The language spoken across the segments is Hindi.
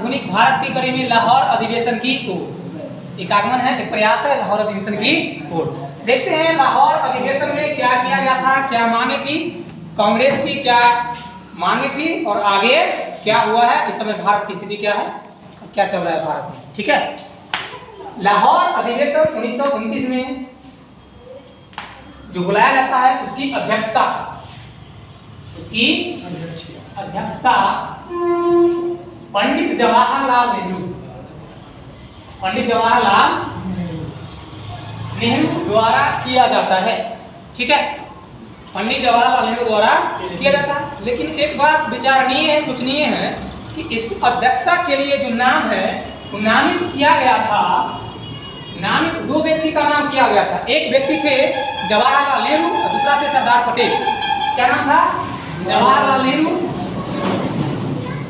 आधुनिक भारत की कड़ी में लाहौर अधिवेशन की ओर एक आगमन है, एक प्रयास है लाहौर अधिवेशन की ओर। देखते हैं लाहौर अधिवेशन में क्या किया गया था, क्या मांगे थी कांग्रेस की, क्या मांगे थी और आगे क्या हुआ है, इस समय भारत की स्थिति क्या है, क्या चल रहा है भारत में। ठीक है, लाहौर अधिवेशन 1929 में जो बुलाया जाता है उसकी अध्यक्षता पंडित जवाहरलाल नेहरू द्वारा किया जाता है। ठीक है, पंडित जवाहरलाल नेहरू द्वारा किया जाता है। लेकिन एक बात विचारणीय है, सोचनीय है कि इस अध्यक्षता के लिए जो नाम है वो नामित किया गया था, नामित दो व्यक्ति का नाम किया गया था। एक व्यक्ति थे जवाहरलाल नेहरू और दूसरा थे सरदार पटेल। क्या नाम था? जवाहरलाल नेहरू,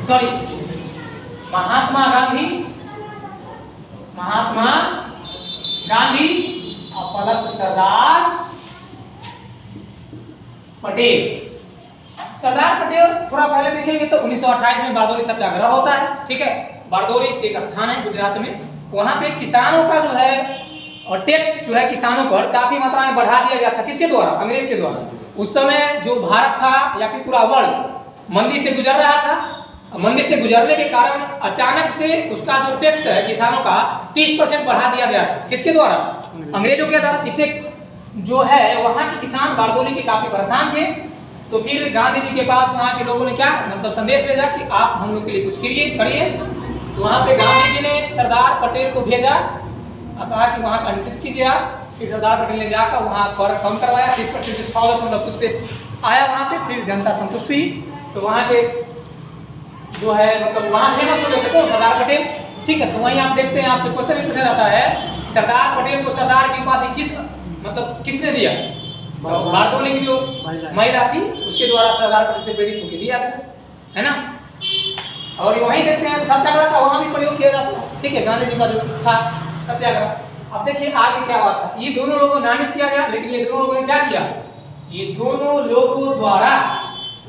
सॉरी महात्मा गांधी और प्लस सरदार पटेल। सरदार पटेल थोड़ा पहले देखेंगे तो 1928 में बारडोली सत्याग्रह होता है। ठीक है, बारडोली एक स्थान है गुजरात में, वहां पे किसानों का जो है और टैक्स जो है किसानों पर काफी मात्रा में बढ़ा दिया गया था। किसके द्वारा? अंग्रेज के द्वारा। उस समय जो भारत था या फिर पूरा वर्ल्ड मंदी से गुजर रहा था। मंदी से गुजरने के कारण अचानक से उसका जो टैक्स है किसानों का 30% बढ़ा दिया गया था। किसके द्वारा? अंग्रेजों के द्वारा। इससे जो है वहां के किसान बारडोली के काफी परेशान थे। तो फिर गांधी जी के पास वहां के लोगों ने क्या मतलब संदेश भेजा कि आप हम लोग के लिए कुछ करिए। तो वहां पे गांधी जी ने सरदार पटेल को भेजा और कहा कि वहां का नेतृत्व कीजिए आप। फिर सरदार पटेल ने जाकर वहां कर कम करवाया, 30% से 6 कुछ पे आया वहां पे। फिर जनता संतुष्ट हुई। तो वहां के जो है मतलब वहां फेमस हो गए थे कौन? सरदार पटेल। ठीक है, तो वहीं आप देखते हैं, आपसे क्वेश्चन पूछा जाता है सरदार पटेल को सरदार की उपाधि किसने दिया? तो बारडोली की जो महिला थी उसके द्वारा सरदार पटेल से प्रेरित होकर दिया गया, है ना। और वहीं देखते हैं सत्याग्रह का वहां भी प्रयोग किया जाता है। ठीक है, गांधी जी का जो था सत्याग्रह। अब देखिए आगे क्या हुआ था। ये दोनों लोगों नामित किया गया, लेकिन ये दोनों लोगों ने क्या किया, ये दोनों लोगों द्वारा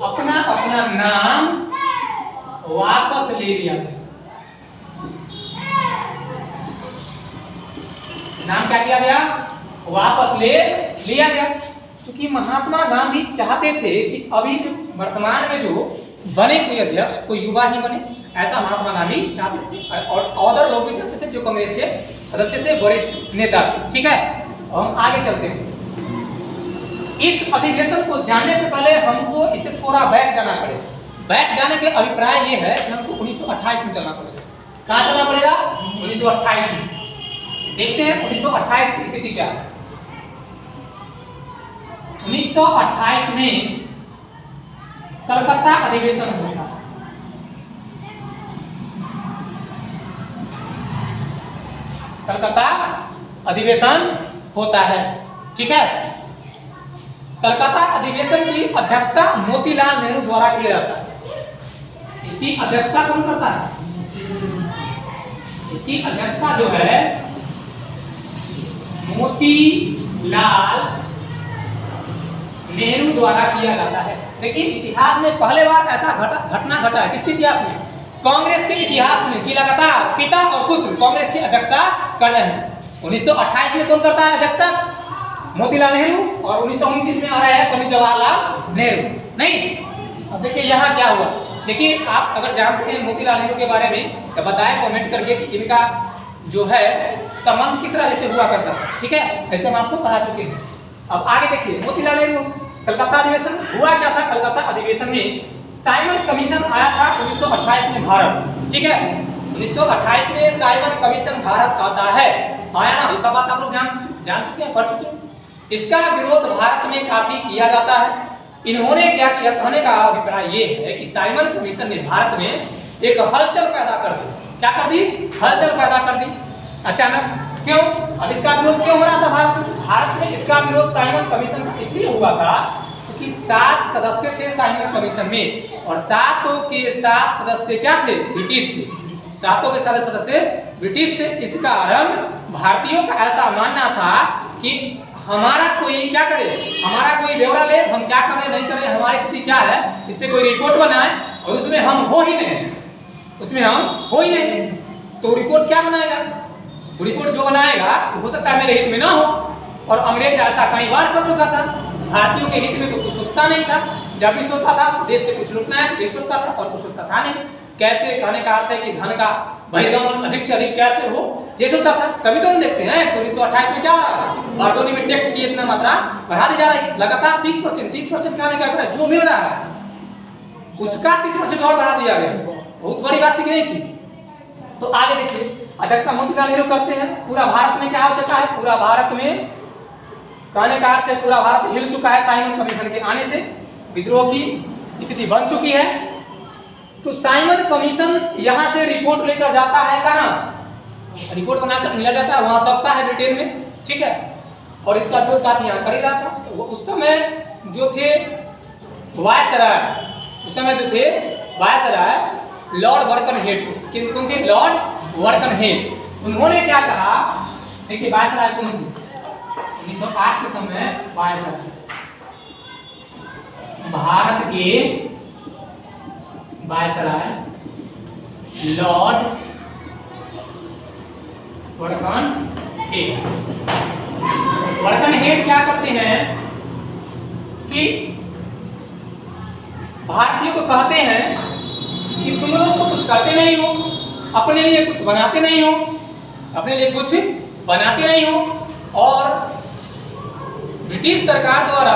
अपना अपना नाम वापस ले लिया। नाम क्या किया गया? वापस ले लिया गया। क्योंकि महात्मा गांधी चाहते थे कि अभी जो वर्तमान में जो बने कोई अध्यक्ष कोई युवा ही बने, ऐसा महात्मा गांधी चाहते थे। और अदर लोग भी चाहते थे जो कांग्रेस के सदस्य थे, वरिष्ठ नेता थे। ठीक है, हम आगे चलते हैं। इस अधिवेशन को जानने से पहले हमको इसे थोड़ा बैक जाना पड़ेगा। बैक जाने के अभिप्राय ये है कि हमको 1928 में चलना पड़ेगा। कहाँ चलना पड़ेगा? 1928 में। देखते हैं 1928 की स्थिति क्या है। 1928 में कलकत्ता अधिवेशन होता है। कलकत्ता अधिवेशन होता है। ठीक है, कलकत्ता अधिवेशन की अध्यक्षता मोतीलाल नेहरू द्वारा किया जाता है। इसकी अध्यक्षता कौन करता है? इसकी अध्यक्षता जो है मोतीलाल नेहरू द्वारा किया जाता है। देखिए इतिहास में पहले बार ऐसा घटना घटा है। किसके इतिहास में? कांग्रेस के इतिहास में कि लगातार पिता और पुत्र कांग्रेस की अध्यक्षता कर रहे हैं। 1928 में कौन करता है अध्यक्षता? मोतीलाल नेहरू। और 1929 में आ रहा है पंडित जवाहरलाल नेहरू। नहीं, अब देखिए यहाँ क्या हुआ। देखिए आप अगर जानते हैं मोतीलाल नेहरू के बारे में तो बताएं कमेंट करके कि इनका जो है संबंध किस राज्य से हुआ करता था। ठीक है, ऐसे हम आपको पढ़ा चुके हैं। अब आगे देखिए मोतीलाल नेहरू कलकत्ता अधिवेशन हुआ क्या था। कलकत्ता अधिवेशन में साइमन कमीशन आया था 1928 में भारत। ठीक है, 1928 में साइमन कमीशन भारत आता है, आया ना। ये सब बात आप लोग जान चुके हैं, पढ़ चुके हैं। इसका विरोध भारत में काफी किया जाता है। इन्होंने क्या किया, कहने का अभिप्राय ये है कि साइमन कमीशन ने भारत में एक हलचल पैदा कर दी। क्या कर दी? हलचल पैदा कर दी अचानक। क्यों? अब इसका विरोध क्यों हो रहा था भारत में? इसका विरोध साइमन कमीशन का इसलिए हुआ था क्योंकि 7 सदस्य थे साइमन कमीशन में, और 7 के 7 सदस्य क्या थे? ब्रिटिश थे। 7 के 7 सदस्य ब्रिटिश थे। इस कारण भारतीयों का ऐसा मानना था कि हमारा कोई क्या करे, हमारा कोई ब्यौरा ले, हम क्या कर रहे नहीं कर रहे, हमारी स्थिति क्या है, इस पर कोई रिपोर्ट बनाए और उसमें हम हो ही नहीं। उसमें हम हो ही नहीं, तो रिपोर्ट क्या बनाएगा? रिपोर्ट जो बनाएगा हो सकता है मेरे हित में ना हो, और अंग्रेज ऐसा कई बार कर चुका था। भारतीयों के हित में तो कुछ सोचता नहीं था, जब भी सोचता था देश से कुछ लूटना है ये सोचता था, और कुछ सोचता था नहीं। कैसे, कहने का अर्थ है कि धन का बहिर्गमन अधिक से अधिक कैसे हो ये सोचता था। तभी तो हम देखते हैं 1928 में क्या हो रहा है, बारदोनी में टैक्स की इतना मात्रा बढ़ा दी जा रही है, लगातार 30% कहने का अर्थ है जो मिल रहा है उसका 30% और बढ़ा दिया गया। बहुत बड़ी बात थी कि नहीं थी? तो आगे देखिए, अध्यक्षता मोतीलाल नेहरू करते हैं। पूरा भारत में क्या हो चुका है? पूरा भारत में कहने का अर्थ है पूरा भारत हिल चुका है साइमन कमीशन के आने से, विद्रोह की स्थिति बन चुकी है। तो साइमन कमीशन यहां से रिपोर्ट लेकर जाता है कहां? रिपोर्ट बनाकर इंग्लैंड जाता है, वहां सौंपता है ब्रिटेन में, ठीक है। और इसका विरोध काफी यहाँ कर ही रहा था। तो उस समय जो थे वायसराय, उस समय जो थे वायसराय लॉर्ड बर्कनहेड थे। कौन थे? Lord Birkenhead. उन्होंने क्या कहा? देखिए वायसराय कौन थे? 1908 के समय वायसराय भारत के वायसराय लॉर्ड बर्कनहेड क्या करते हैं कि भारतीयों को कहते हैं कि तुम लोग तो कुछ करते नहीं हो, अपने लिए कुछ बनाते नहीं हो, अपने लिए कुछ बनाते नहीं हो, और ब्रिटिश सरकार द्वारा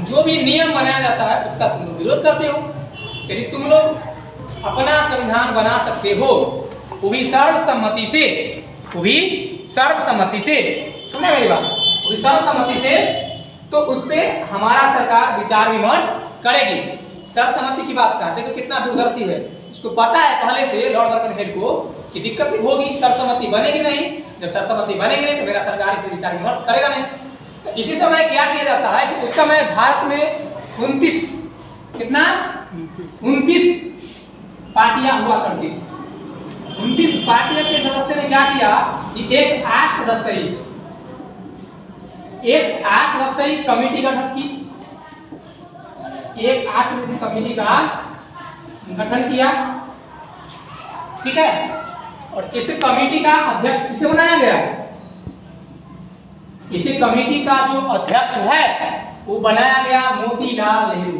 जो भी नियम बनाया जाता है उसका तुम लोग विरोध करते हो। यदि तुम लोग अपना संविधान बना सकते हो वो भी सर्वसम्मति से, वो भी सर्वसम्मति से, सुने मेरी बात, वो भी सर्वसम्मति से, तो उस पे हमारा सरकार विचार विमर्श करेगी। सर्वसम्मति की बात का देखो कितना दूरदर्शी है, उसको पता है पहले से लॉर्ड बर्कनहेड को कि दिक्कत होगी, सर्वसम्मति बनेगी नहीं। जब सर्वसम्मति बनेगी नहीं तो मेरा सरकार इस पर विचार विमर्श करेगा नहीं। तो इसी समय क्या किया जाता है कि उस समय भारत में 29 पार्टियां हुआ करती थी। 29 पार्टियों के सदस्य ने क्या किया कि एक 8 सदस्यीय कमेटी गठन की, एक 8 सदस्यीय कमेटी का गठन किया, ठीक है। और इस कमेटी का अध्यक्ष किसे बनाया गया? इसी कमेटी का जो अध्यक्ष है वो बनाया गया मोतीलाल नेहरू।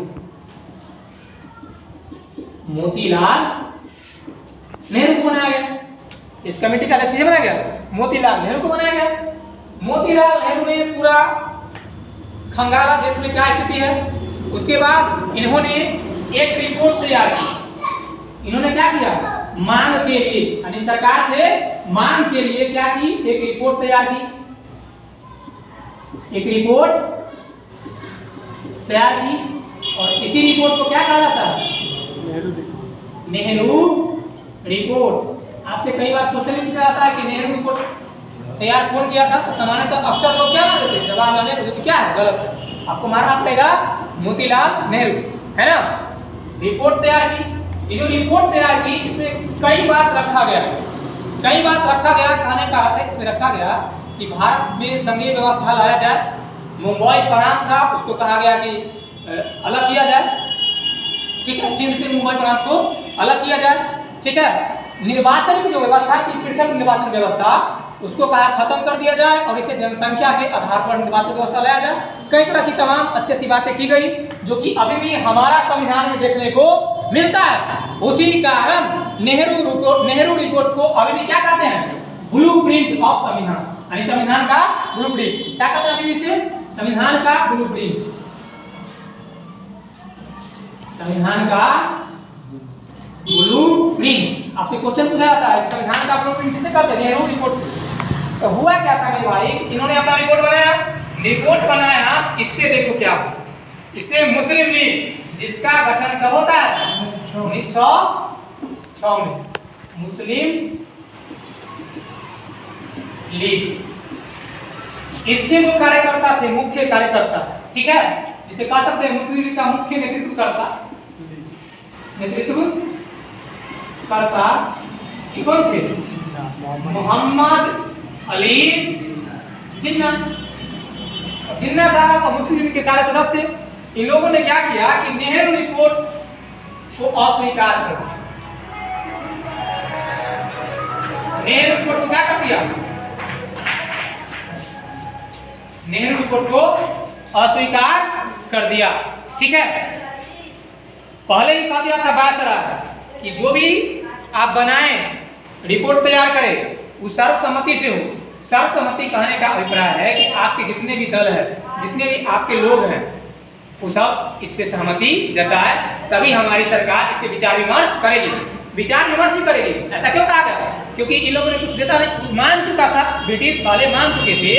मोतीलाल नेहरू को बनाया गया। इस कमेटी का अध्यक्ष बनाया गया मोतीलाल नेहरू को बनाया गया। मोतीलाल नेहरू ने पूरा खंगाला देश में क्या स्थिति है, उसके बाद इन्होंने एक रिपोर्ट तैयार की। इन्होंने क्या किया? मांग के लिए, यानी सरकार से मांग के लिए क्या की? एक रिपोर्ट तैयार की। एक रिपोर्ट तैयार की, और इसी रिपोर्ट को क्या कहा जाता है? नेहरू रिपोर्ट। आपसे कई बार क्वेश्चन पूछा जाता है कि नेहरू रिपोर्ट तैयार कौन किया था? तो सामान्यतः अक्सर लोग क्या मानते थे? जवाहरलाल नेहरू, तो क्या है? गलत है। आपको मानना पड़ेगा मोतीलाल नेहरू, है ना। रिपोर्ट तैयार की। ये जो रिपोर्ट तैयार की इसमें कई बात रखा गया, कई बात रखा गया। कहने का अर्थ है इसमें रखा गया कि भारत में संघीय व्यवस्था लाया जाए। मुंबई प्रांत था, उसको कहा गया कि अलग किया जाए, ठीक है। सिंध से मुंबई प्रांत को अलग किया जाए, ठीक है। निर्वाचन की जो व्यवस्था थी, पृथक निर्वाचन व्यवस्था, उसको कहा खत्म कर दिया जाए और इसे जनसंख्या के आधार पर निर्वाचन व्यवस्था लाया जाए। कई तरह की तमाम अच्छी अच्छी बातें की गई जो कि अभी भी हमारा संविधान में देखने को मिलता है। उसी कारण नेहरू रिपोर्ट को अभी भी क्या कहते हैं? ब्लूप्रिंट ऑफ संविधान, यानी संविधान का ब्लूप्रिंट। क्या कहते हैं अभी इसे? संविधान का ब्लूप्रिंट। संविधान का ब्लूप्रिंट। आपसे क्वेश्चन पूछा जाता है संविधान का ब्लूप्रिंट किसे कहते हैं? नेहरू रिपोर्ट। तो हुआ क्या था मेरे भाई, इन्होंने अपना रिपोर्ट बनाया। इससे देखो क्या हुआ, इससे मुस्लिम लीग, जिसका गठन कब होता है? 1906 में मुस्लिम लीग। इसके जो कार्यकर्ता थे, मुख्य कार्यकर्ता, ठीक है, जिसे कह सकते हैं मुस्लिम लीग का मुख्य नेतृत्वकर्ता कौन थे? मोहम्मद अली जिन्ना। जिन्ना साहब और मुस्लिम लीग के सारे सदस्य, इन लोगों ने क्या किया कि नेहरू रिपोर्ट को अस्वीकार कर दिया। दिया, नेहरू रिपोर्ट को अस्वीकार कर दिया। ठीक है, पहले ही कह दिया था वायसराय कि जो भी आप बनाएं, रिपोर्ट तैयार करें, वो सर्वसम्मति से हो। सर्वसम्मति कहने का अभिप्राय है कि आपके जितने भी दल हैं, जितने भी आपके लोग हैं, वो सब इस पे सहमति जताए, तभी हमारी सरकार इस पे विचार विमर्श करेगी। विचार विमर्श ही करेगी। ऐसा क्यों कहा गया? क्योंकि इन लोगों ने कुछ देता नहीं, मान चुका था, ब्रिटिश वाले मान चुके थे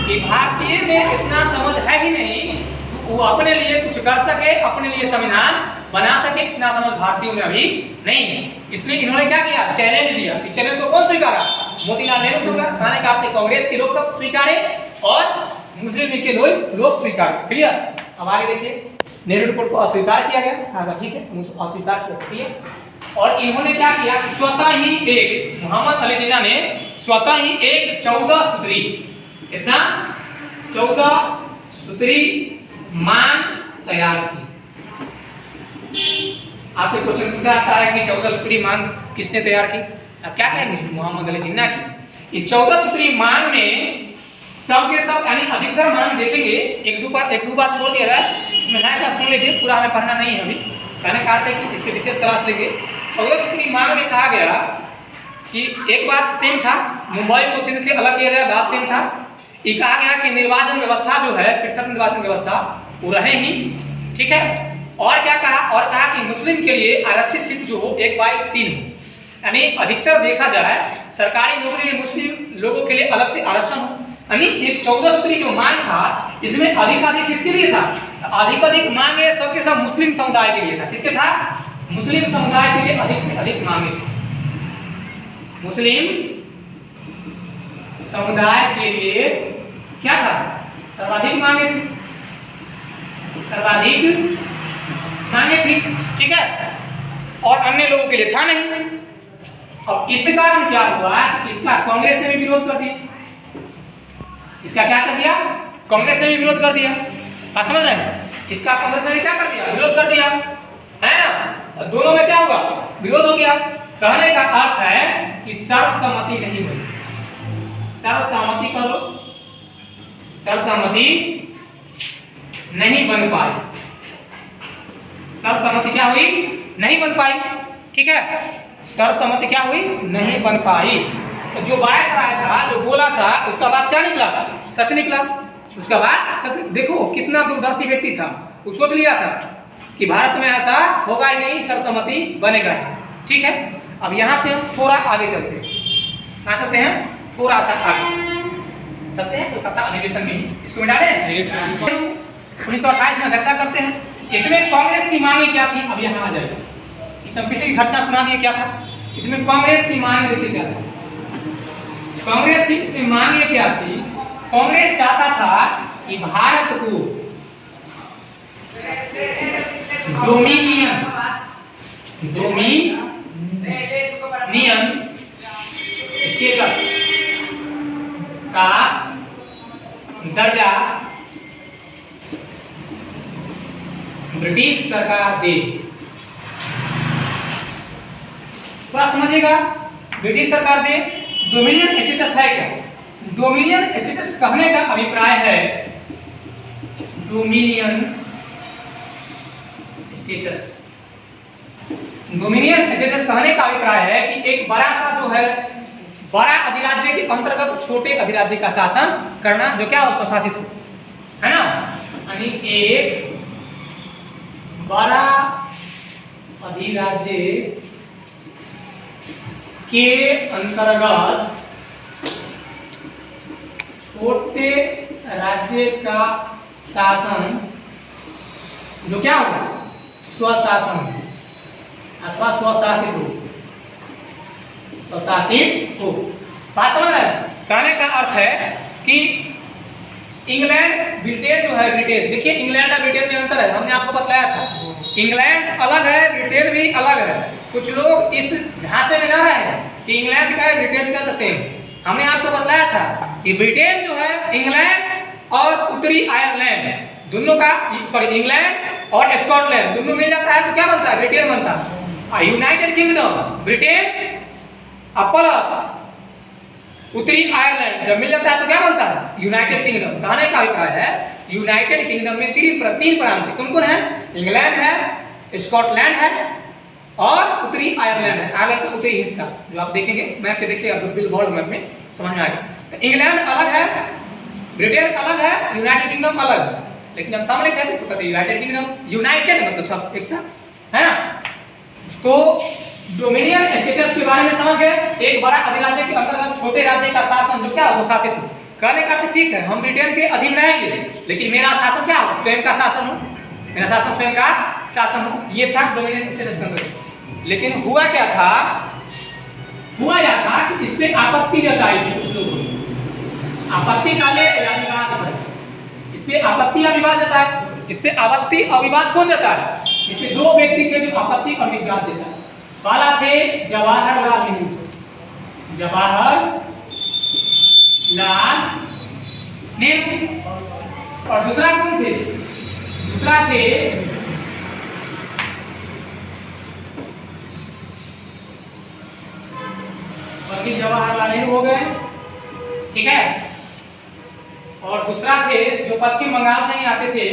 कि भारतीय में इतना समझ है ही नहीं वो अपने लिए कुछ कर सके, अपने लिए संविधान बना सके, इतना समझ भारतीयों में अभी नहीं है। इसलिए इन्होंने क्या किया? चैलेंज दिया। इस चैलेंज को कौन स्वीकारा? मोतीलाल नेहरू स्वीकार, खाने का कांग्रेस के लोग सब स्वीकारे और मुस्लिम लीग के लोग स्वीकारे। क्लियर? अब आगे देखिए, नेहरू रिपोर्ट को अस्वीकार किया गया। हाँ ठीक है, अस्वीकार किया। और इन्होंने क्या किया कि स्वतः ही एक मोहम्मद अली जिन्ना ने स्वतः ही एक 14 सूत्री, इतना 14 सूत्री मांग तैयार की। आपसे क्वेश्चन पूछा जाता है कि 14 सूत्री मांग किसने तैयार की? अब क्या कहेंगे? मोहम्मद अली जिन्ना की। इस 14 सूत्री मांग में सब के सब यानी अधिकतर मांग देखेंगे, एक दो बार छोड़ दिया जाए, इसमें है क्या सुन लीजिए, पूरा हमें पढ़ना नहीं है अभी, कहने का अर्थ है कि इस पर विशेष क्लास लेंगे। 14 सूत्री मांग में कहा गया कि एक बात सेम था, मुंबई को सिंध से अलग किया गया, बात सेम था। ये कहा गया कि निर्वाचन व्यवस्था जो है, पृथक निर्वाचन व्यवस्था, वो रहे ही। ठीक है, और क्या कहा? और कहा कि मुस्लिम के लिए आरक्षित सीट जो हो 1/3 हो, यानी अधिकतर देखा जाए सरकारी नौकरी में मुस्लिम लोगों के लिए अलग से आरक्षण हो। यानी एक 14 सूत्री जो मांग था, इसमें अधिक किसके लिए था? अधिक मांगे सबके सब मुस्लिम समुदाय के लिए था। किसके था? मुस्लिम समुदाय के लिए अधिक से अधिक मांगे थे। मुस्लिम समुदाय के लिए क्या था? सर्वाधिक मांगे थी, सर्वाधिक मांगे थी। ठीक है, और अन्य लोगों के लिए था नहीं। अब इसके कारण क्या हुआ? इसका कांग्रेस ने भी विरोध कर दिया। इसका क्या कर दिया? कांग्रेस ने भी विरोध कर दिया। आप समझ रहे हैं? इसका कांग्रेस ने क्या कर दिया? विरोध कर दिया, है ना? दोनों में क्या होगा? विरोध हो गया। कहने का अर्थ है कि सर्वसम्मति नहीं हुई। सर्वसम्मति करो, सर्वसम्मति नहीं बन पाई। सर्वसम्मति क्या हुई? नहीं बन पाई। ठीक है, सर्वसम्मति क्या हुई? नहीं बन पाई। तो जो वायसराय था, जो बोला था, उसका बात क्या निकला? सच निकला। उसका बात सच। देखो कितना दूरदर्शी व्यक्ति था, वो सोच लिया था कि भारत में ऐसा होगा ही नहीं, सर्वसम्मति बनेगा ही। ठीक है, अब यहाँ से हम थोड़ा आगे चलते हैं। कहाँ चलते हैं? थोड़ा सा आगे चलते हैं कोलकाता अधिवेशन में। इसको मिटा दें। 1928 में अध्यक्षता करते हैं। इसमें कांग्रेस की मांगे क्या थी? अब यहाँ आ जाएगा। इतना पीछे की घटना सुना दिए क्या था। इसमें कांग्रेस की मांगे देखिए क्या था। कांग्रेस की इसमें मांगे क्या थी? कांग्रेस चाहता था कि भारत को डोमिनियन स्टेटस का दर्जा ब्रिटिश सरकार दे। थोड़ा समझिएगा, ब्रिटिश सरकार दे। डोमिनियन स्टेटस है क्या? डोमिनियन स्टेटस कहने का अभिप्राय है, डोमिनियन स्टेटस, डोमिनियन स्टेटस कहने का अभिप्राय है कि एक बड़ा सा जो है, बड़ा अधिराज्य के अंतर्गत छोटे अधिराज्य का शासन करना, जो क्या हो? स्वशासित हो, है ना? यानी एक बड़ा अधिराज्य के अंतर्गत छोटे राज्य का शासन, जो क्या होगा? स्वशासन अथवा स्वशासित हो, स्वशासित हो। बात समझ रहे हैं? कहने का अर्थ है कि इंग्लैंड, ब्रिटेन जो है, ब्रिटेन, देखिए इंग्लैंड और ब्रिटेन में अंतर है, हमने आपको बतलाया था। इंग्लैंड अलग है, ब्रिटेन भी अलग है। कुछ लोग इस ढांचे में ना रहे कि इंग्लैंड का है, ब्रिटेन का सेम। हमने आपको बतलाया था कि ब्रिटेन जो है, इंग्लैंड और उत्तरी आयरलैंड दोनों का, सॉरी, इंग्लैंड और स्कॉटलैंड दोनों मिल जाता है तो क्या बनता है? ब्रिटेन बनता है। यूनाइटेड किंगडम, ब्रिटेन प्लस उत्तरी आयरलैंड जब मिल जाता है तो क्या बनता है यूनाइटेड किंगडम। कहने का अभिप्राय है यूनाइटेड किंगडम में तीन प्रांत कौन कौन है, इंग्लैंड है, स्कॉटलैंड है और उत्तरी आयरलैंड है। आयरलैंड का उत्तरी हिस्सा जो आप देखेंगे मैप पे, देखिए वर्ल्ड मैप में समझ में आएगा। तो इंग्लैंड अलग है, ब्रिटेन अलग है, यूनाइटेड किंगडम अलग है। लेकिन जब सम्मिलित है तो इसको कहते हैं यूनाइटेड किंगडम। यूनाइटेड मतलब सब एक साथ है ना। तो डोमिनियन स्टेटस के बारे में समझ गए, एक बड़ा अधिराज्य के अंतर्गत छोटे राज्य का शासन जो क्या हो शासित हो। कहने का अर्थ ठीक है हम ब्रिटेन के अधीन रहेंगे लेकिन मेरा शासन क्या हो, स्वयं का शासन हो, मेरा शासन स्वयं का शासन हो। ये था डोमिनियन स्टेटस के अंतर्गत। लेकिन हुआ क्या था कि इस पे आपत्ति जताई थी कुछ लोगों ने। आपत्ति काले या विवाद है, इस पे आपत्ति या विवाद जताया। इस पे आपत्ति और विवाद कौन जताया, इस पे दो व्यक्ति थे जो आपत्ति और विवाद जताया। पहला थे जवाहरलाल नेहरू, जवाहरलाल नेहरू। और दूसरा कौन थे, दूसरा थे जवाहरलाल नेहरू हो गए, ठीक है। और दूसरा थे जो पश्चिम बंगाल से ही आते थे,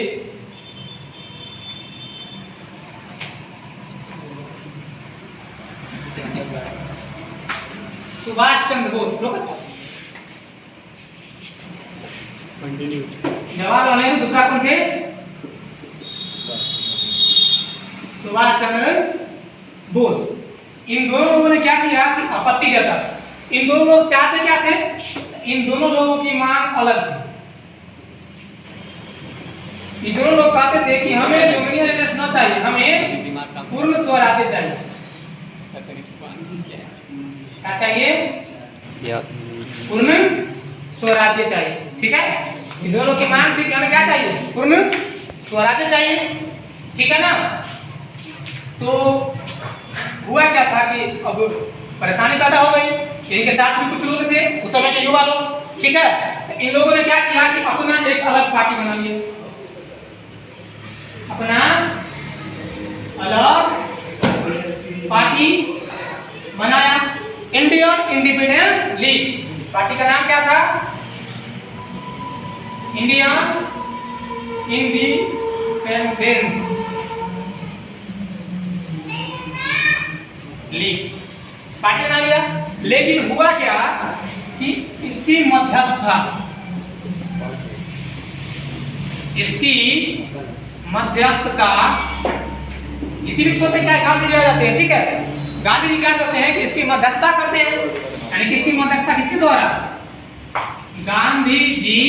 सुभाष चंद्र बोस। जवाहरलाल नेहरू, दूसरा कौन थे सुभाष चंद्र बोस। इन दोनों लोगों ने क्या किया कि आपत्ति जताई। इन दोनों लोग चाहते क्या थे, इन दोनों लोगों की मांग अलग थी। ये दोनों लोग कहते थे कि हमें डोमिनियन स्टेटस न चाहिए, हमें पूर्ण स्वराज्य चाहिए। क्या चाहिए, पूर्ण स्वराज्य चाहिए, ठीक है। इन दोनों की मांग थी कि हमें क्या चाहिए, पूर्ण स्वराज्य चाहिए, ठीक है ना। तो हुआ क्या था कि अब परेशानी पैदा हो गई। इनके साथ भी कुछ लोग थे उस समय के युवा लोग, ठीक है। तो इन लोगों ने क्या किया कि अपना एक अलग पार्टी बना लिया, अपना अलग पार्टी बनाया, इंडियन इंडिपेंडेंस लीग। पार्टी का नाम क्या था, इंडियन इंडिपेंडेंस लीग पार्टी बना लिया। लेकिन हुआ क्या कि इसकी मध्यस्थता, इसकी मध्यस्थता इसी भी छोटे क्या गांधी जी आ जाते हैं, ठीक है। गांधी जी क्या करते हैं कि इसकी मध्यस्थता करते हैं, यानी कि इसकी मध्यस्थता किसके द्वारा, गांधी जी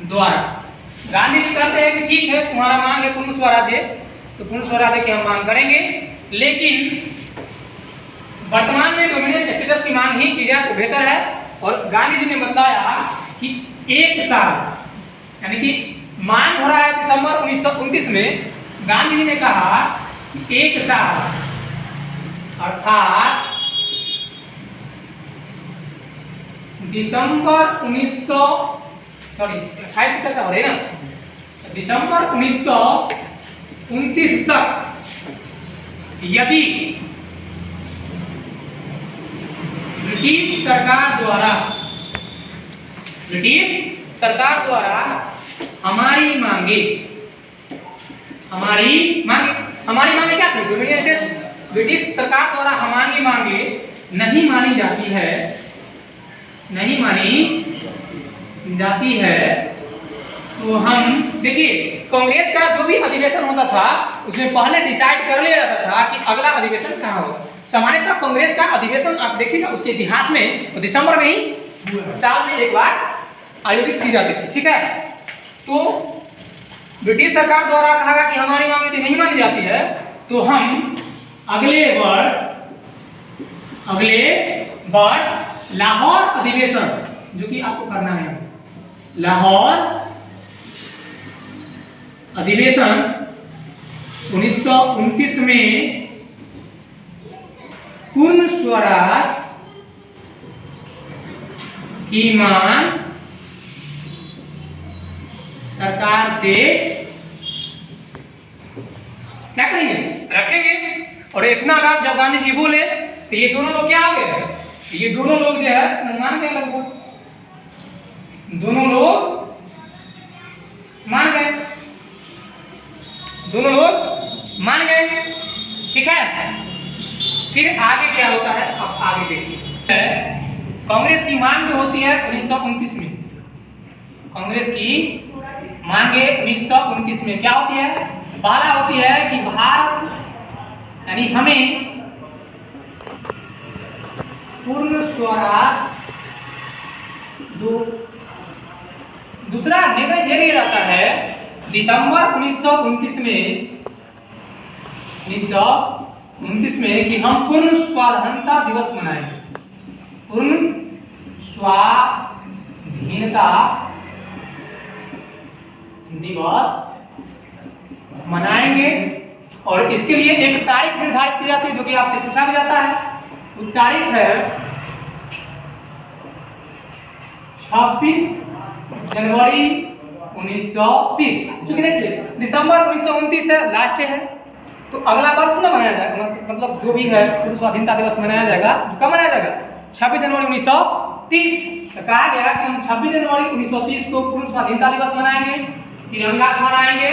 द्वारा। गांधी जी कहते हैं कि ठीक है तुम्हारा मांग है पूर्ण स्वराज्य, तो पूर्ण स्वराज्य की हम मांग करेंगे, लेकिन वर्तमान में डोमिनियन स्टेटस की मांग ही की जाए तो बेहतर है। और गांधी जी ने बताया कि एक साल, यानी कि मांग हो रहा है दिसंबर 1929 में, गांधी जी ने कहा कि एक साल अर्थात दिसंबर 28 की चर्चा हो रही है ना, दिसंबर 1929 तक यदि ब्रिटिश सरकार द्वारा हमारी मांगे क्या थी, डोमिनियन स्टेटस ब्रिटिश सरकार द्वारा हमारी मांगे नहीं मानी जाती है तो हम देखिए कांग्रेस का जो भी अधिवेशन होता था उसमें पहले डिसाइड कर लिया जाता था कि अगला अधिवेशन कहाँ होगा। सामान्यतः कांग्रेस का अधिवेशन आप देखिएगा उसके इतिहास में तो दिसंबर में ही साल में एक बार आयोजित की जाती थी, ठीक है। तो ब्रिटिश सरकार द्वारा कहा गया कि हमारी मांग यदि नहीं मानी जाती है तो हम अगले वर्ष लाहौर अधिवेशन, जो कि आपको करना है, लाहौर अधिवेशन 1929 में पूर्ण स्वराज की मांग सरकार से क्या करेंगे, रखेंगे। और इतना बात जब गांधी जी बोले तो ये दोनों लोग क्या हो गए, ये दोनों लोग जो है मान गए, लगभग दोनों लोग मान गए, दोनों लोग मान गए, ठीक है। फिर आगे क्या होता है, अब आगे देखिए। कांग्रेस की मांग जो होती है 1929 में, कांग्रेस की मांगे 1929 में क्या होती है, पहला होती है कि भारत यानी हमें पूर्ण स्वराज दो। दूसरा निर्णय ये लिया जाता है दिसंबर 1929 में कि हम पूर्ण स्वाधीनता दिवस मनाएंगे, पूर्ण स्वाधीनता दिवस मनाएंगे। और इसके लिए एक तारीख निर्धारित की जाती है जो कि आपसे पूछा भी जाता है। वो तारीख है 26 जनवरी 1930। चूंकि देखिए दिसंबर 1929 से लास्ट है, तो अगला वर्ष ना मनाया जाएगा, मतलब जो भी है पूर्ण स्वाधीनता दिवस मनाया जाएगा। कब मनाया जाएगा, 26 जनवरी 1930। तो कहा गया कि हम 26 जनवरी 1930 को पूर्ण स्वाधीनता दिवस मनाएंगे, तिरंगा फहराएंगे,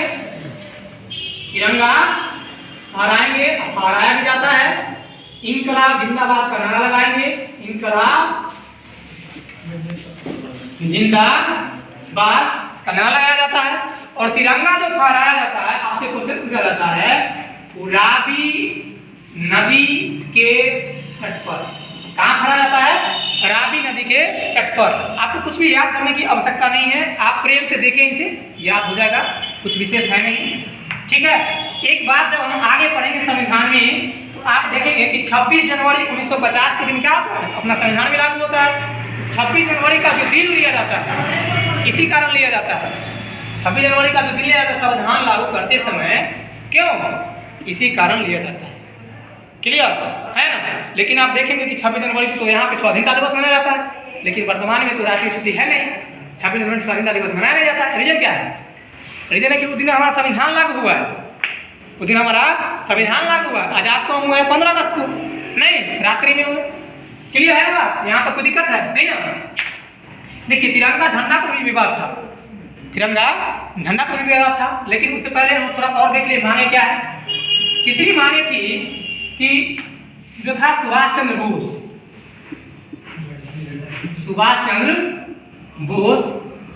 तिरंगा फहराएंगे, फहराया भी जाता है, इंकलाब जिंदाबाद का नारा लगाएंगे, इंकलाब जिंदाबाद का नारा लगाया जाता है। और तिरंगा जो फहराया जाता है, आपसे क्वेश्चन पूछा जाता है रावी नदी के तट पर, कहाँ फहराया जाता है, रावी नदी के तट पर। आपको कुछ भी याद करने की आवश्यकता नहीं है, आप प्रेम से देखें, इसे याद हो जाएगा, कुछ विशेष है नहीं, ठीक है। एक बात जब हम आगे पढ़ेंगे संविधान में, तो आप देखेंगे कि 26 जनवरी 1950 के दिन क्या होता है, अपना संविधान में लागू होता है। 26 जनवरी का जो दिन लिया जाता है, इसी कारण लिया जाता है। 26 जनवरी का जो दिन लिया जाता है संविधान लागू करते समय, क्यों, इसी कारण लिया जाता है। क्लियर है ना। लेकिन आप देखेंगे कि 26 जनवरी को तो यहाँ पे स्वाधीनता दिवस मनाया जाता है, लेकिन वर्तमान में तो राष्ट्रीय छुट्टी है नहीं, 26 जनवरी स्वाधीनता दिवस मनाया नहीं जाता है। रीजन क्या है, रीजन है कि उस दिन हमारा संविधान लागू हुआ है, उस दिन हमारा संविधान लागू हुआ है। आजाद तो हुआ है 15 अगस्त को, नहीं रात्रि में हुआ। क्लियर है ना, यहाँ पर कोई दिक्कत है नहीं ना। देखिए तिरंगा झंडा पर भी विवाद था, तिरंगा झंडा पर भी विवाद था, लेकिन उससे पहले हम थोड़ा और देख लिए मांगे क्या है। तीसरी मांगे थी कि जो था सुभाष चंद्र बोस, सुभाष चंद्र बोस,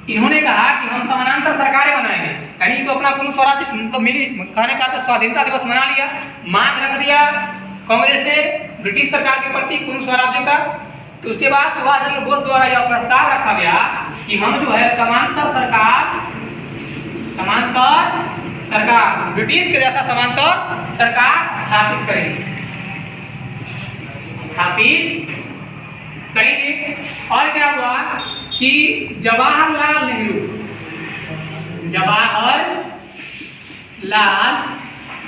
इन्होंने कहा कि हम समानांतर सरकारें बनाएंगे। कहीं तो अपना पूर्ण स्वराज मतलब मिली, कहने का तो स्वाधीनता दिवस मना लिया, मांग रख दिया कांग्रेस से ब्रिटिश सरकार के प्रति पूर्ण स्वराज्य का। तो उसके बाद सुभाष चंद्र बोस द्वारा यह प्रस्ताव रखा गया कि हम जो है समांतर सरकार ब्रिटिश के जैसा समांतर सरकार स्थापित करेंगे, और क्या हुआ कि जवाहरलाल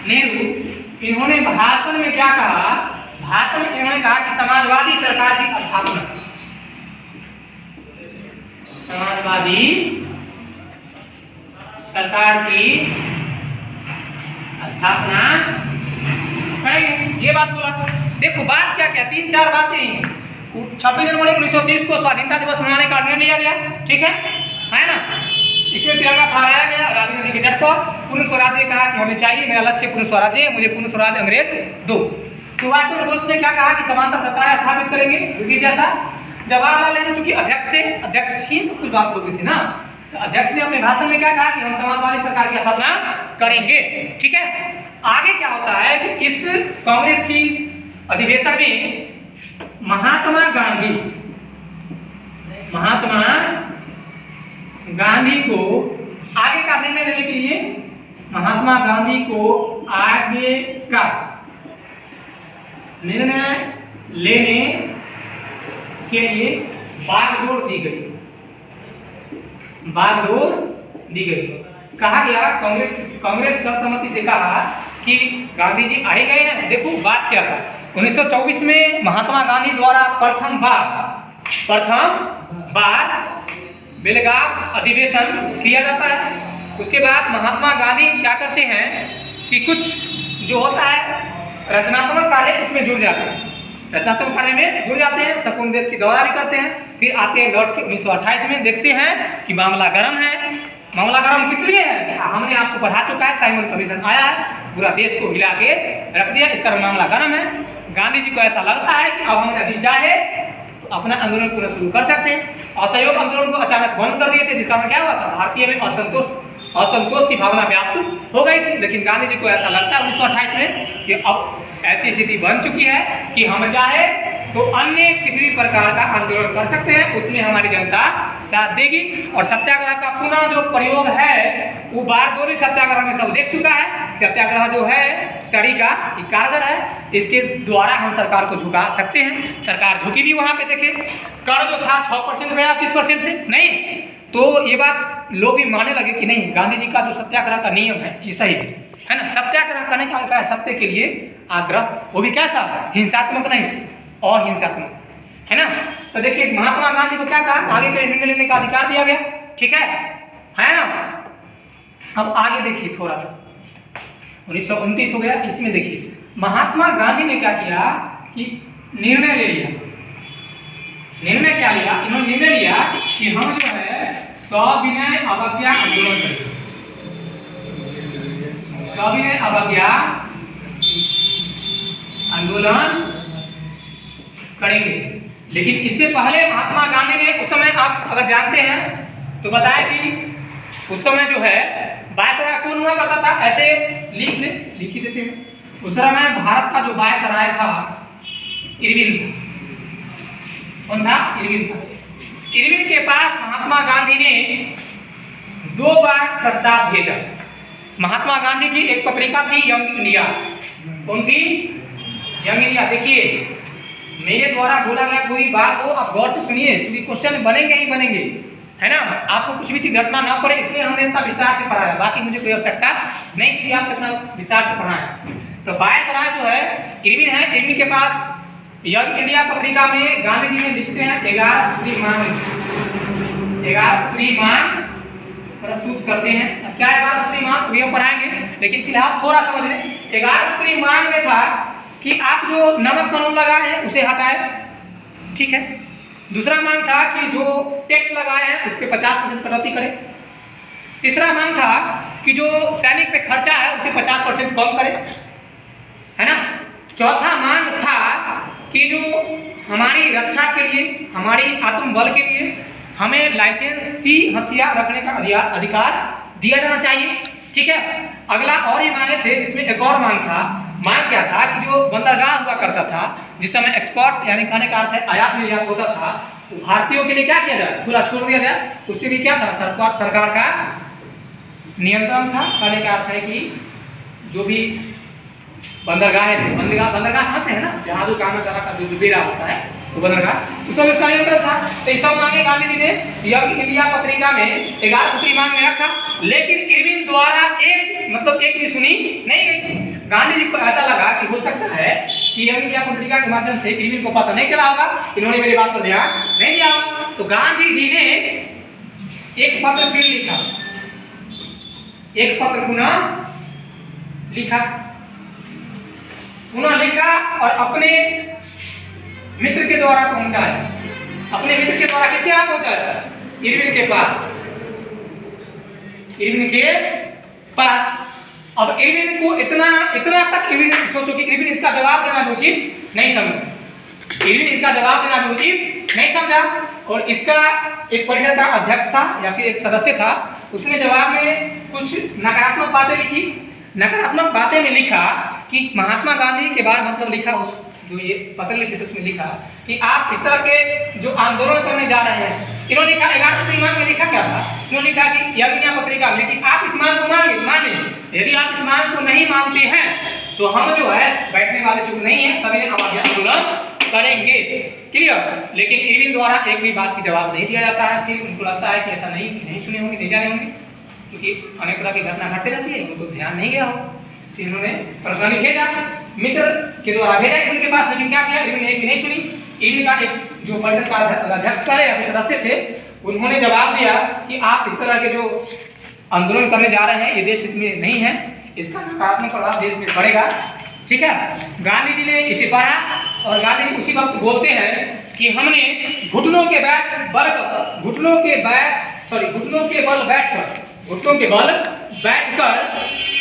नेहरू इन्होंने भाषण में क्या कहा, भाषण में इन्होंने कहा कि समाजवादी सरकार की स्थापना, समाजवादी सरकार की स्थापना करेंगे, ये बात बोला। देखो बात क्या क्या, 3-4 बातें। 26 जनवरी 1930 को स्वाधीनता दिवस मनाने का निर्णय लिया गया, ठीक है ना। इसमें तिरंगा फहराया गया, रावी नदी के तट पर। पूर्ण स्वराज्य कहा कि हमें चाहिए, मेरा लक्ष्य पूर्ण स्वराज्य, मुझे पूर्ण स्वराज्य अंग्रेज दो। सुभाष चंद्र बोस ने क्या कहा कि समांतर सरकार स्थापित करेंगे ब्रिटिश जैसा। जवाहरलाल नेहरू चूंकि अध्यक्ष थे, अध्यक्ष ही कुछ बात बोलते थे ना, तो अध्यक्ष ने अपने भाषण में क्या कहा कि हम समाजवादी सरकार की स्थापना करेंगे, ठीक है। आगे क्या होता है कि इस कांग्रेस की अधिवेशन में महात्मा गांधी को आगे का निर्णय लेने के लिए, महात्मा गांधी को आगे का निर्णय लेने के लिए बागडोर दी गई, कहा गया। कांग्रेस सर्वसम्मति से कहा कि गांधी जी आ ही गए हैं। देखो बात क्या था, 1924 में महात्मा गांधी द्वारा प्रथम बार बेलगाम अधिवेशन किया जाता है। उसके बाद महात्मा गांधी क्या करते हैं कि कुछ जो होता है रचनात्मक कार्य उसमें जुड़ जाते हैं। रचनात्मक कार्य में जुड़ जाते हैं, संपूर्ण देश की दौरा भी करते हैं, फिर आते हैं लौट के 1928 में, देखते हैं कि मामला गर्म है। मामला गर्म किस लिए है? हमने आपको पढ़ा चुका है, साइमन कमीशन आया है, पूरा देश को हिला के रख दिया, इसका मामला गर्म है। गांधी जी को ऐसा लगता है कि अब हम यदि चाहे तो अपना आंदोलन पूरा शुरू कर सकते हैं। असहयोग आंदोलन को अचानक बंद कर दिए थे, जिसका क्या हुआ था, भारतीय में असंतोष की भावना व्याप्त हो गई थी। लेकिन गांधी जी को ऐसा लगता है 1928 में कि अब ऐसी स्थिति बन चुकी है कि हम चाहे तो अन्य किसी भी प्रकार का आंदोलन कर सकते हैं, उसमें हमारी जनता साथ देगी। और सत्याग्रह का पुनः जो प्रयोग है वो बारदोली सत्याग्रह में सब देख चुका है। सत्याग्रह जो है तरीका कारगर है, इसके द्वारा हम सरकार को झुका सकते हैं। सरकार झुकी भी वहां पे, देखे कर जो था 6% में 30% से नहीं, तो ये बात लोग भी मानने लगे कि नहीं, गांधी जी का जो सत्याग्रह का नियम है ये सही है ना। सत्याग्रह करने का क्या है, सत्य के लिए आग्रह, वो भी कैसा, हिंसात्मक नहीं, अहिंसात्मक, है ना। तो देखिए महात्मा गांधी को क्या कहा, आगे के निर्णय लेने का अधिकार दिया गया, ठीक है ना। अब आगे देखिए थोड़ा सा 1929 हो गया, इसमें देखिए महात्मा गांधी ने क्या किया कि निर्णय ले लिया। निर्णय क्या लिया, इन्होंने निर्णय लिया कि हम जो है सविनय अवज्ञा आंदोलन करेंगे। सविनय अवज्ञा आंदोलन करेंगे। लेकिन इससे पहले महात्मा गांधी ने उस समय, आप अगर जानते हैं तो बताया कि उस समय जो है वायसराय कौन हुआ करता था, ऐसे लिख ही देते हैं। उस समय भारत का जो वायसराय था इरविन था। कौन था? इरविन था। इरविन के पास महात्मा गांधी ने 2 बार प्रस्ताव भेजा। महात्मा गांधी की एक पत्रिका थी यंग इंडिया। कौन थी? Young India. देखिए मेरे द्वारा बोला गया कोई बात हो आप गौर से सुनिए, क्योंकि क्वेश्चन बनेंगे ही बनेंगे, है ना। आपको कुछ भी चीज घटना ना पड़े इसलिए हमने इतना विस्तार से पढ़ाया, बाकी मुझे कोई आवश्यकता नहीं कि आप इतना विस्तार से पढ़ाएं। तो वायसराय जो है इरविन है, इरविन के पास यंग इंडिया पत्रिका में गांधी जी ने लिखते हैं 11 सूत्री मांग प्रस्तुत करते हैं। अब क्या 11 सूत्री मांग वो हम पढ़ाएंगे, लेकिन फिलहाल थोड़ा समझ लें। 11 सूत्री मांग में था कि आप जो नमक कानून लगाए हैं उसे हटाएं, ठीक है। दूसरा मांग था कि जो टैक्स लगाए हैं उस पर 50% कटौती करें। तीसरा मांग था कि जो सैनिक पे खर्चा है उसे 50% कम करें, है ना। चौथा मांग था कि जो हमारी रक्षा के लिए, हमारी आत्मबल के लिए हमें लाइसेंसी हथियार रखने का अधिकार दिया जाना चाहिए, ठीक है। अगला और ये मांगे थे, जिसमें एक और मांग था। मांग क्या था कि जो बंदरगाह हुआ करता था, जिस समय एक्सपोर्ट यानी कहने का अर्थ है आयात निर्यात होता था, तो भारतीयों के लिए क्या किया जाए, खुला छोड़ दिया जाए। उससे भी क्या था, सरकार का नियंत्रण था। कहने का अर्थ है कि जो भी बंदरगाहें थे, बंदरगाह समझते हैं ना, जहाजों का आना जाना का जो बेड़ा होता है वो बंदरगाह, उसमें उसका नियंत्रण था। तो ये सब मांगे गांधी जी ने यंग इंडिया पत्रिका में 11 सूत्री मांग में रखा। लेकिन इरविन द्वारा एक भी सुनी नहीं गई। गांधी जी को ऐसा लगा कि हो सकता है कि यंग इंडिया पत्रिका के माध्यम से इरविन को पता नहीं चला होगा, इन्होंने मेरी बात पर ध्यान नहीं दिया होगा। तो गांधी जी ने एक पत्र फिर लिखा, एक पत्र पुनः लिखा और अपने मित्र के द्वारा पहुंचाया। अपने मित्र के द्वारा किसके यहाँ पहुंचाया? इरविन के पास। इरविन के पास। अब इरविन को इतना तक इरविन सोचो कि इरविन इसका जवाब देना भी उचित नहीं समझा। इरविन इसका जवाब देना भी उचित नहीं समझा। और इसका एक परिषद का अध्यक्ष था या फिर एक सदस्य था, उसने जवाब में कुछ नकारात्मक बातें लिखी। नकारात्मक बातें में लिखा कि महात्मा गांधी के बारे में लिखा, उस जो ये पत्र लिखे थे उसमें लिखा कि आप इस तरह के जो आंदोलन करने जा रहे हैं। इन्होंने लिखा 11 सूत्री मांग में लिखा क्या था, इन्होंने लिखा कि यंग इंडिया पत्रिका में कि आप इस मांग को माने, यदि आप इस मांग को नहीं मानते हैं तो हम जो है बैठने वाले चुप नहीं है, सभी अवज्ञा आंदोलन करेंगे। क्लियर। लेकिन इरविन द्वारा एक भी बात की जवाब नहीं दिया जाता है। फिर उनको लगता है कि ऐसा नहीं सुने होंगे, नहीं जाने होंगे, क्योंकि अनेक तरह की घटना घटते रहती है, उनको ध्यान नहीं गया हो। फिर इन्होंने प्रश्न भेजा, मित्र के द्वारा भेजा इनके पास, लेकिन क्या किया, इन्होंने एक भी नहीं सुनी। इनका एक जो परिषद का अध्यक्ष थे या सदस्य थे, उन्होंने जवाब दिया कि आप इस तरह के जो आंदोलन करने जा रहे हैं ये देश हित में नहीं है, इसका नकारात्मक प्रभाव देश में पड़ेगा। ठीक है। गांधी जी ने इसे पढ़ा और गांधी जी उसी वक्त बोलते हैं कि हमने घुटनों के बल बैठकर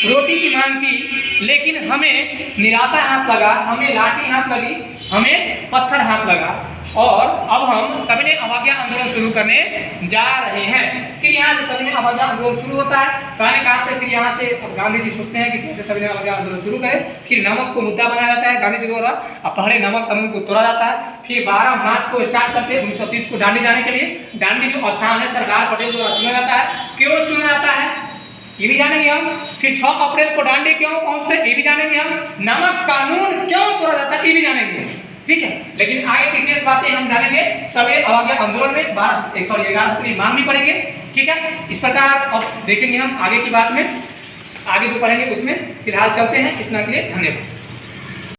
रोटी की मांग की, लेकिन हमें निराशा हाथ लगा, हमें लाठी हाथ लगी, हमें पत्थर हाथ लगा और अब हम सविनय अवज्ञा आंदोलन शुरू करने जा रहे हैं। फिर यहाँ से सविनय अवज्ञा आंदोलन शुरू होता है। कहने का अर्थ है फिर यहाँ से गांधी जी सोचते हैं कि कैसे सविनय अवज्ञा आंदोलन शुरू करें। फिर नमक को मुद्दा बनाया जाता है गांधी जी द्वारा, अब पहले नमक कानून को तोड़ा जाता है। फिर 12 मार्च को स्टार्ट करते हैं 1930 को दांडी जाने के लिए। दांडी जो स्थान है सरदार पटेल द्वारा चुना जाता है। क्यों चुना जाता है ये भी जानेंगे हम। फिर 6 अप्रैल को दांडी क्यों पहुंचते हैं ये भी जानेंगे हम। नमक कानून क्यों तोड़ा जाता है ये भी जानेंगे, ठीक है। लेकिन आगे विशेष बातें हम जानेंगे सविनय अवज्ञा आंदोलन में 11 की मांग भी पढ़ेंगे, ठीक है। इस प्रकार अब देखेंगे हम आगे की बात में, आगे जो पढ़ेंगे उसमें। फिलहाल चलते हैं, इतना के लिए धन्यवाद।